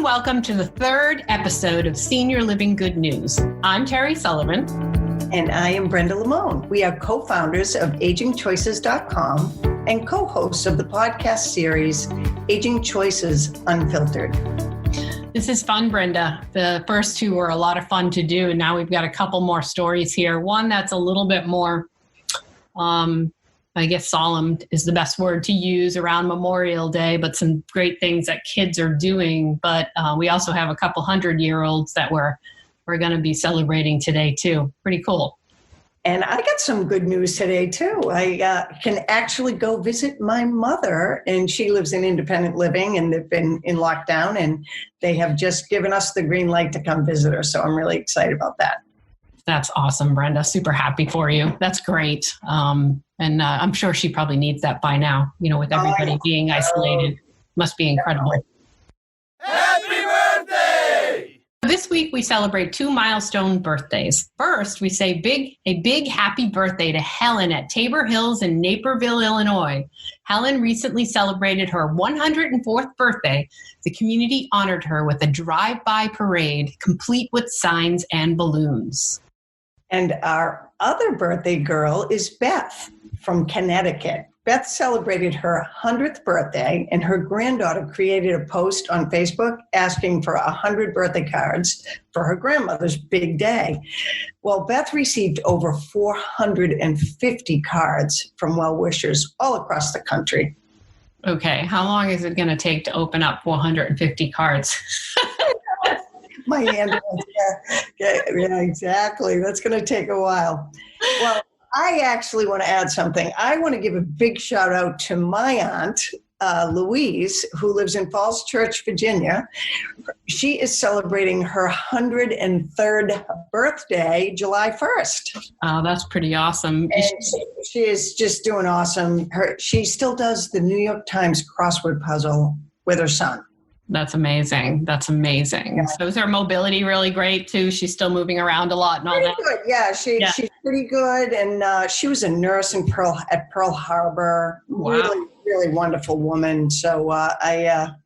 welcome to the third episode of Senior Living Good News. I'm Terry Sullivan. And I am Brenda Lamone. We are co-founders of agingchoices.com and co-hosts of the podcast series, Aging Choices Unfiltered. This is fun, Brenda. The first two were a lot of fun to do, and now we've got a couple more stories here. One that's a little bit more, I guess solemn is the best word to use around Memorial Day, but some great things that kids are doing. But we also have a couple 100-year-olds that we're going to be celebrating today too. Pretty cool. And I got some good news today too. I can actually go visit my mother, and she lives in independent living, and they've been in lockdown, and they have just given us the green light to come visit her. So I'm really excited about that. That's awesome, Brenda. Super happy for you. That's great. And I'm sure she probably needs that by now, with everybody being isolated. Must be incredible. Happy birthday! This week, we celebrate two milestone birthdays. First, we say a big happy birthday to Helen at Tabor Hills in Naperville, Illinois. Helen recently celebrated her 104th birthday. The community honored her with a drive-by parade, complete with signs and balloons. And our other birthday girl is Beth from Connecticut. Beth celebrated her 100th birthday, and her granddaughter created a post on Facebook asking for 100 birthday cards for her grandmother's big day. Well, Beth received over 450 cards from well-wishers all across the country. Okay, how long is it going to take to open up 450 cards? My hand, yeah, exactly. That's going to take a while. Well, I actually want to add something. I want to give a big shout out to my aunt, Louise, who lives in Falls Church, Virginia. She is celebrating her 103rd birthday, July 1st. Oh, that's pretty awesome. And she is just doing awesome. She still does the New York Times crossword puzzle with her son. That's amazing. That's amazing. Yeah. So is her mobility really great too? She's still moving around a lot and all that? Good. Yeah, she's pretty good. And she was a nurse at Pearl Harbor. Wow. Really, really wonderful woman. So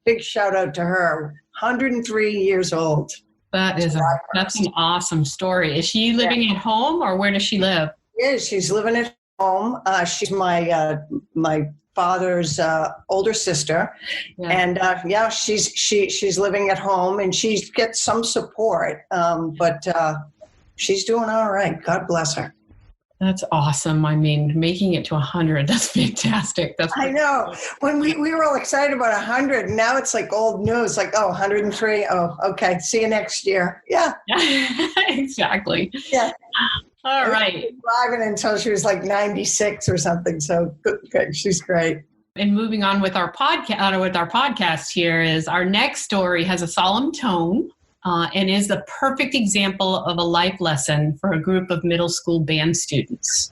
big shout out to her. 103 years old. That's an awesome story. Is she living at home, or where does she live? Yeah, she's living at home. She's my father's older sister, and she's living at home, and she gets some support, but she's doing all right. God bless her. That's awesome. I mean, making it to 100, that's fantastic. I know. When we were all excited about 100, and now it's like old news, like, 103. Oh, okay. See you next year. Yeah. Exactly. Yeah. All right. Driving until she was like 96 or something. So good. She's great. And moving on with our podcast here is our next story has a solemn tone and is the perfect example of a life lesson for a group of middle school band students.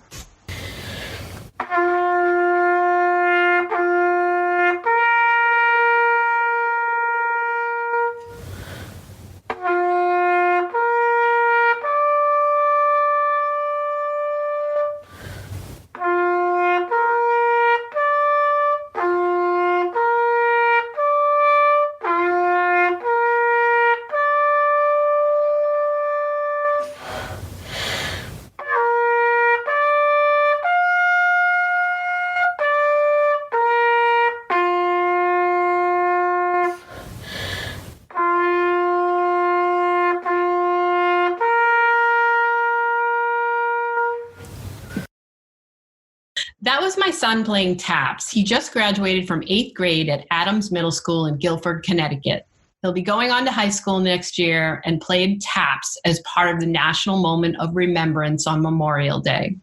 That was my son playing taps. He just graduated from 8th grade at Adams Middle School in Guilford, Connecticut. He'll be going on to high school next year and played taps as part of the National Moment of Remembrance on Memorial Day.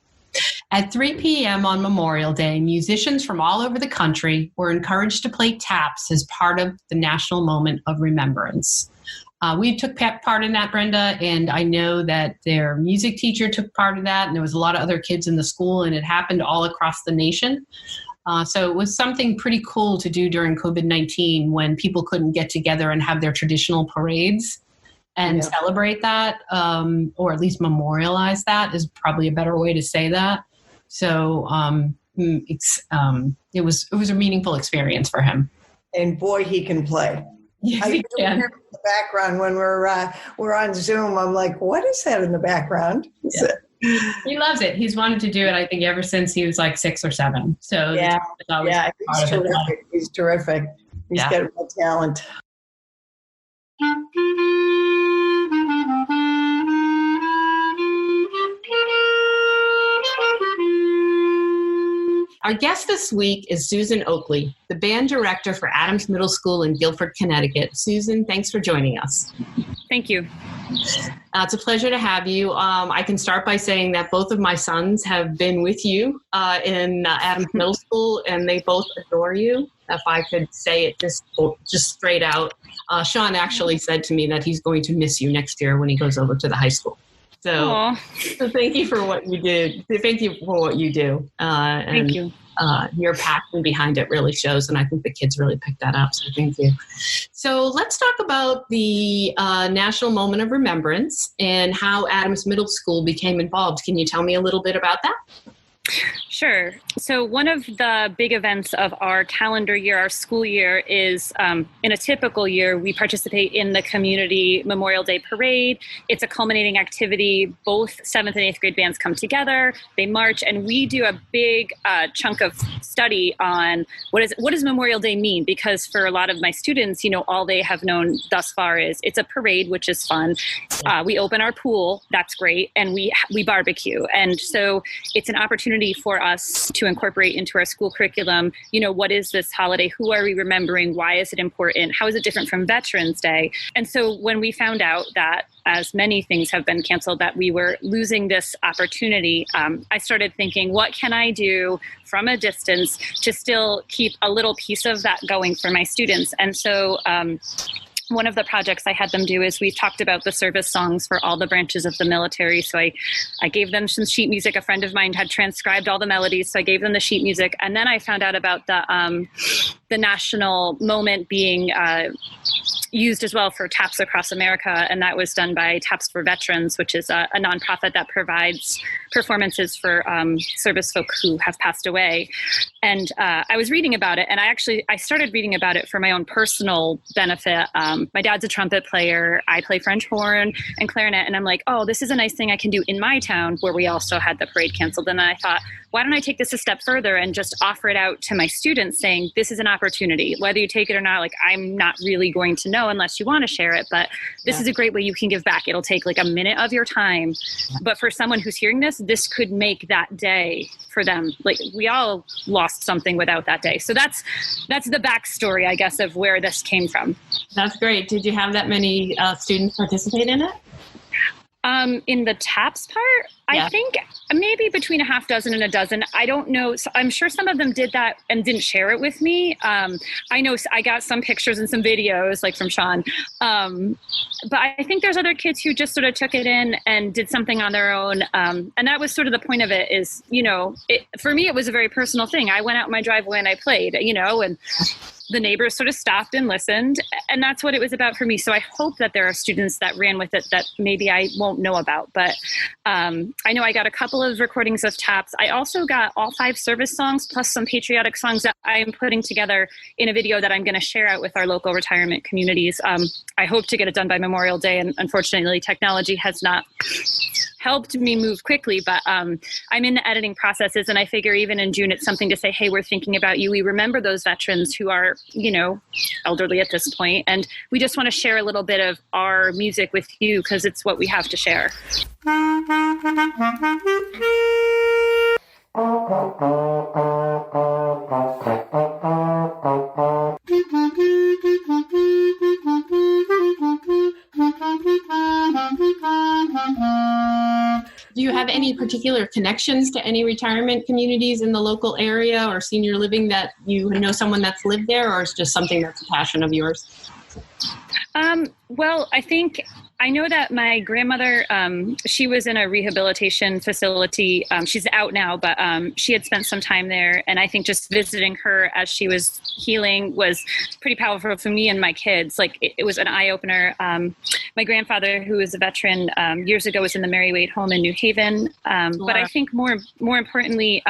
At 3 p.m. on Memorial Day, musicians from all over the country were encouraged to play taps as part of the National Moment of Remembrance. We took part in that, Brenda, and I know that their music teacher took part of that, and there was a lot of other kids in the school, and it happened all across the nation. So it was something pretty cool to do during COVID-19 when people couldn't get together and have their traditional parades and celebrate that, or at least memorialize that is probably a better way to say that. So it was a meaningful experience for him. And boy, he can play. Yes, I he do hear can. it in the background when we're on Zoom. I'm like, what is that in the background? Yeah. He loves it. He's wanted to do it, I think, ever since he was like 6 or 7. So Yeah, it's always yeah, part he's of it. terrific. He's terrific. He's Yeah. got real talent. Our guest this week is Susan Oakley, the band director for Adams Middle School in Guilford, Connecticut. Susan, thanks for joining us. Thank you. It's a pleasure to have you. I can start by saying that both of my sons have been with you in Adams Middle School, and they both adore you. If I could say it just straight out, Sean actually said to me that he's going to miss you next year when he goes over to the high school. So thank you for what you did. Thank you for what you do. Thank you. Your passion behind it really shows, and I think the kids really picked that up, so thank you. So let's talk about the National Moment of Remembrance and how Adams Middle School became involved. Can you tell me a little bit about that? Sure. So one of the big events of our calendar year, our school year, is in a typical year, we participate in the community Memorial Day Parade. It's a culminating activity. Both 7th and 8th grade bands come together, they march, and we do a big chunk of study on what does Memorial Day mean? Because for a lot of my students, all they have known thus far is it's a parade, which is fun. We open our pool, that's great, and we barbecue. And so it's an opportunity for us to incorporate into our school curriculum, what is this holiday? Who are we remembering? Why is it important? How is it different from Veterans Day? And so when we found out that, as many things have been canceled, that we were losing this opportunity, I started thinking, what can I do from a distance to still keep a little piece of that going for my students? And so one of the projects I had them do is we talked about the service songs for all the branches of the military. So I gave them some sheet music. A friend of mine had transcribed all the melodies, so I gave them the sheet music. And then I found out about the national moment being used as well for TAPS Across America, and that was done by TAPS for Veterans, which is a nonprofit that provides performances for service folk who have passed away. And I was reading about it, and I started reading about it for my own personal benefit. My dad's a trumpet player. I play French horn and clarinet, and I'm like, oh, this is a nice thing I can do in my town where we also had the parade canceled. And then I thought, why don't I take this a step further and just offer it out to my students, saying this is an opportunity, whether you take it or not. Like, I'm not really going to know unless you want to share it, but this is a great way you can give back. It'll take like a minute of your time, but for someone who's hearing this could make that day for them. Like, we all lost something without that day. So that's the backstory, I guess, of where this came from. That's great. Did you have that many students participate in it? In the TAPS part, I think maybe between a half dozen and a dozen. I don't know. So I'm sure some of them did that and didn't share it with me. I know I got some pictures and some videos, like from Sean. But I think there's other kids who just sort of took it in and did something on their own. And that was sort of the point of it is, for me, it was a very personal thing. I went out my driveway and I played, and the neighbors sort of stopped and listened, and that's what it was about for me. So I hope that there are students that ran with it that maybe I won't know about, but I know I got a couple of recordings of TAPS. I also got all 5 service songs plus some patriotic songs that I'm putting together in a video that I'm going to share out with our local retirement communities. I hope to get it done by Memorial Day, and unfortunately technology has not helped me move quickly, but I'm in the editing processes, and I figure even in June, it's something to say, hey, we're thinking about you. We remember those veterans who are, elderly at this point, and we just want to share a little bit of our music with you because it's what we have to share. Do you have any particular connections to any retirement communities in the local area or senior living that you know someone that's lived there, or is just something that's a passion of yours? Well, I know that my grandmother, she was in a rehabilitation facility. She's out now, but she had spent some time there. And I think just visiting her as she was healing was pretty powerful for me and my kids. Like, it was an eye-opener. My grandfather, who was a veteran years ago, was in the Mary Wade home in New Haven. But I think more importantly,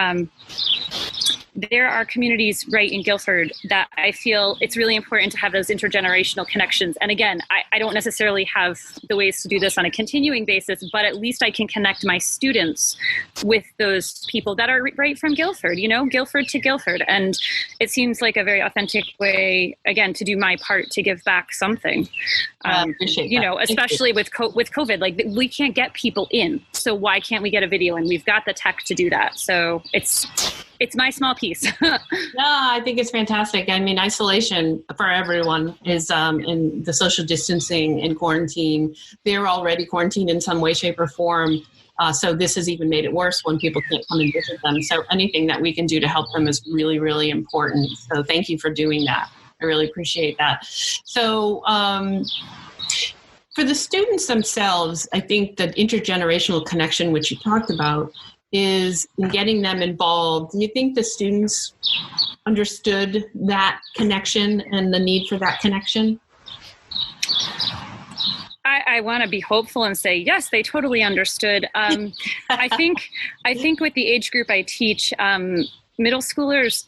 there are communities right in Guilford that I feel it's really important to have those intergenerational connections. And again, I don't necessarily have the ways to do this on a continuing basis, but at least I can connect my students with those people that are right from Guilford, Guilford to Guilford. And it seems like a very authentic way, again, to do my part to give back something. I appreciate that. Especially with COVID, like we can't get people in. So why can't we get a video? And we've got the tech to do that. So it's my small piece. Yeah, I think it's fantastic. I mean, isolation for everyone is in the social distancing and quarantine. They're already quarantined in some way, shape, or form. So this has even made it worse when people can't come and visit them. So anything that we can do to help them is really, really important. So thank you for doing that. I really appreciate that. So for the students themselves, I think that intergenerational connection, which you talked about, is in getting them involved. Do you think the students understood that connection and the need for that connection? I want to be hopeful and say, yes, they totally understood. I think with the age group I teach, middle schoolers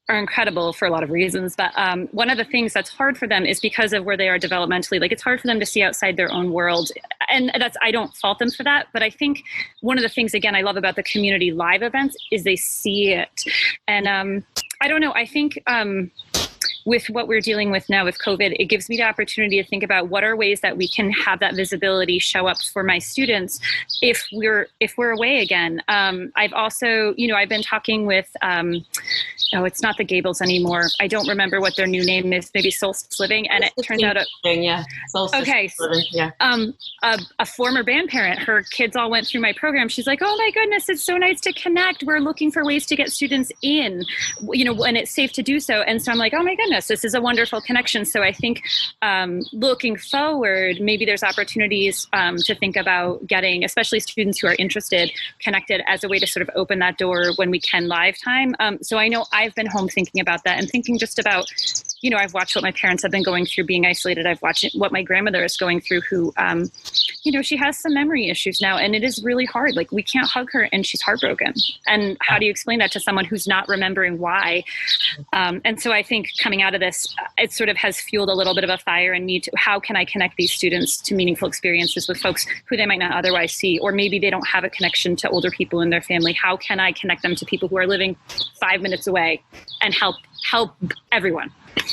are incredible for a lot of reasons. But one of the things that's hard for them is because of where they are developmentally. Like, it's hard for them to see outside their own world. And I don't fault them for that. But I think one of the things, again, I love about the community live events is they see it. And I don't know, I think with what we're dealing with now with COVID, it gives me the opportunity to think about what are ways that we can have that visibility show up for my students if we're away again. I've also, I've been talking with, it's not the Gables anymore. I don't remember what their new name is, maybe Solstice Living. And it turns out, Solstice Living, yeah. A former band parent, her kids all went through my program. She's like, oh my goodness, it's so nice to connect. We're looking for ways to get students in, when it's safe to do so. And so I'm like, oh my goodness, this is a wonderful connection. So I think looking forward, maybe there's opportunities to think about getting, especially students who are interested, connected as a way to sort of open that door when we can live time. So I know I've been home thinking about that and thinking just about, I've watched what my parents have been going through being isolated. I've watched what my grandmother is going through who, she has some memory issues now, and it is really hard. Like, we can't hug her and she's heartbroken. And how do you explain that to someone who's not remembering why? And so I think coming out of this, it sort of has fueled a little bit of a fire in me to how can I connect these students to meaningful experiences with folks who they might not otherwise see, or maybe they don't have a connection to older people in their family. How can I connect them to people who are living 5 minutes away and help everyone?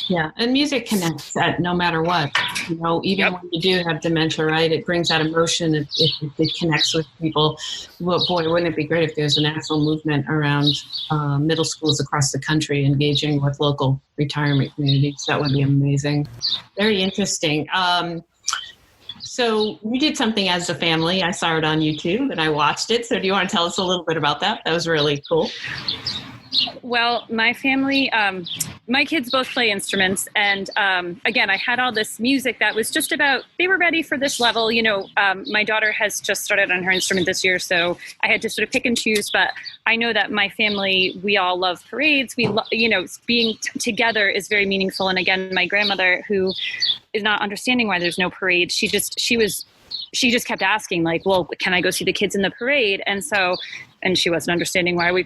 Yeah, and music connects that no matter what. Even when you do have dementia, right? It brings that emotion. It connects with people. Well, boy, wouldn't it be great if there's a national movement around middle schools across the country engaging with local retirement communities? That would be amazing. Very interesting. So you did something as a family. I saw it on YouTube and I watched it. So do you want to tell us a little bit about that? That was really cool. Well, my family, my kids both play instruments. And again, I had all this music that was just about, they were ready for this level. My daughter has just started on her instrument this year, so I had to sort of pick and choose. But I know that my family, we all love parades. We being together is very meaningful. And again, my grandmother, who is not understanding why there's no parade, she just kept asking, like, well, can I go see the kids in the parade? And she wasn't understanding why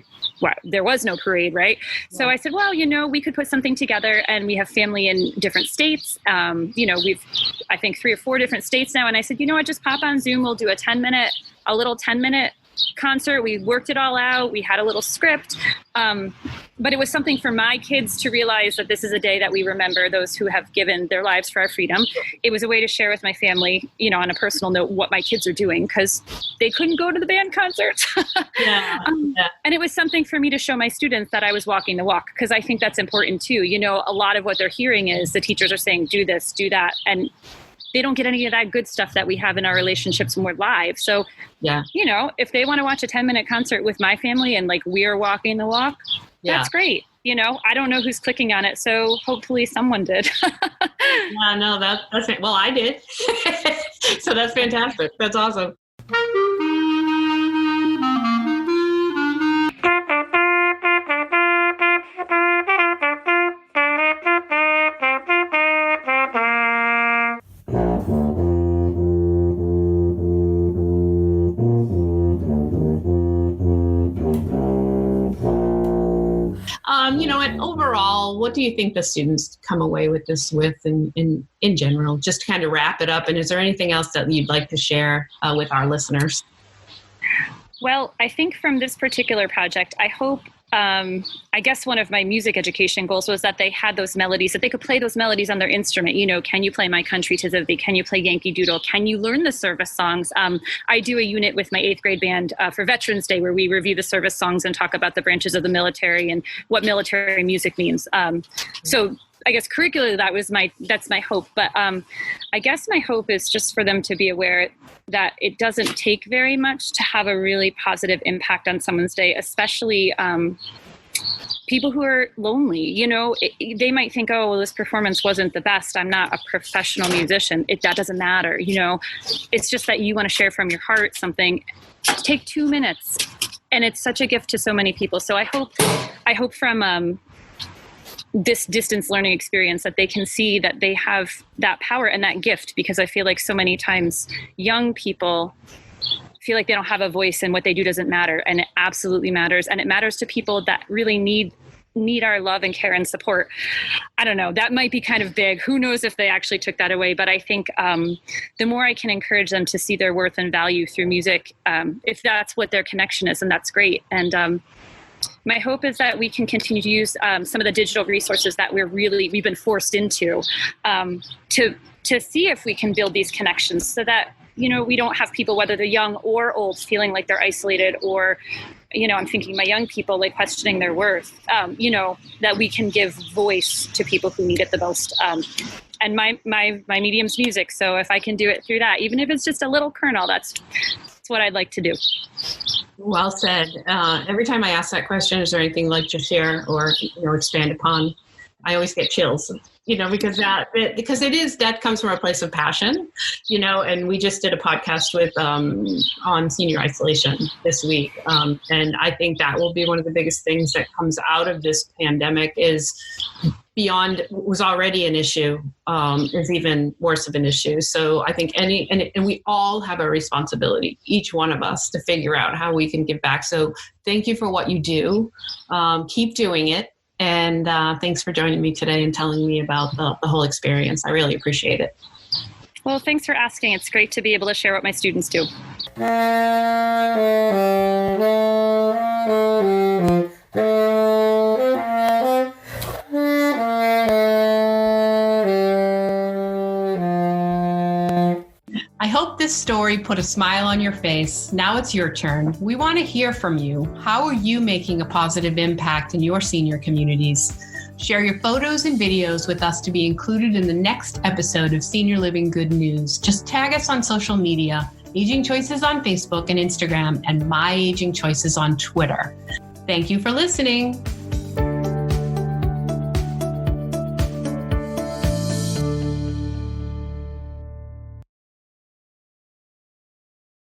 there was no parade, right? Yeah. So I said, well, we could put something together, and we have family in different states. We've, I think, 3 or 4 different states now. And I said, just pop on Zoom. We'll do a little 10-minute concert. We worked it all out. We had a little script. But it was something for my kids to realize that this is a day that we remember those who have given their lives for our freedom. It was a way to share with my family, on a personal note, what my kids are doing, because they couldn't go to the band concerts. Yeah. And it was something for me to show my students that I was walking the walk, because I think that's important too. A lot of what they're hearing is the teachers are saying, do this, do that. And they don't get any of that good stuff that we have in our relationships when we're live. So, yeah, if they want to watch a 10-minute concert with my family and like we're walking the walk, that's great. I don't know who's clicking on it, so hopefully someone did. Yeah, no, that's it. Well, I did. So that's fantastic. That's awesome. what do you think the students come away with this with in general? Just to kind of wrap it up. And is there anything else that you'd like to share with our listeners? Well, I think from this particular project, I hope, I guess one of my music education goals was that they had those melodies, that they could play those melodies on their instrument. You know, can you play My Country 'Tis of Thee? Can you play Yankee Doodle? Can you learn the service songs? I do a unit with my 8th grade band for Veterans Day where we review the service songs and talk about the branches of the military and what military music means. So I guess curricularly that's my hope. But I guess my hope is just for them to be aware that it doesn't take very much to have a really positive impact on someone's day, especially people who are lonely. You know, they might think, oh, well, this performance wasn't the best. I'm not a professional musician. That doesn't matter. You know, it's just that you want to share from your heart something. Take 2 minutes. And it's such a gift to so many people. So I hope from this distance learning experience that they can see that they have that power and that gift, because I feel like so many times young people feel like they don't have a voice and what they do doesn't matter, and it absolutely matters, and it matters to people that really need our love and care and support. I don't know, that might be kind of big. Who knows if they actually took that away, but I think the more I can encourage them to see their worth and value through music, if that's what their connection is, and that's great. And my hope is that we can continue to use some of the digital resources that we've been forced into to see if we can build these connections so that, you know, we don't have people, whether they're young or old, feeling like they're isolated, or, you know, I'm thinking my young people, like questioning their worth, you know, that we can give voice to people who need it the most. And my medium's music. So if I can do it through that, even if it's just a little kernel, that's what I'd like to do. Well said. Every time I ask that question, is there anything you'd like to share or, you know, expand upon? I always get chills, you know, because that comes from a place of passion, you know, and we just did a podcast with on senior isolation this week. And I think that will be one of the biggest things that comes out of this pandemic is beyond what was already an issue, is even worse of an issue. So I think and we all have a responsibility, each one of us, to figure out how we can give back. So thank you for what you do. Keep doing it. And thanks for joining me today and telling me about the whole experience. I really appreciate it. Well, thanks for asking. It's great to be able to share what my students do. I hope this story put a smile on your face. Now it's your turn. We want to hear from you. How are you making a positive impact in your senior communities? Share your photos and videos with us to be included in the next episode of Senior Living Good News. Just tag us on social media, Aging Choices on Facebook and Instagram, and My Aging Choices on Twitter. Thank you for listening.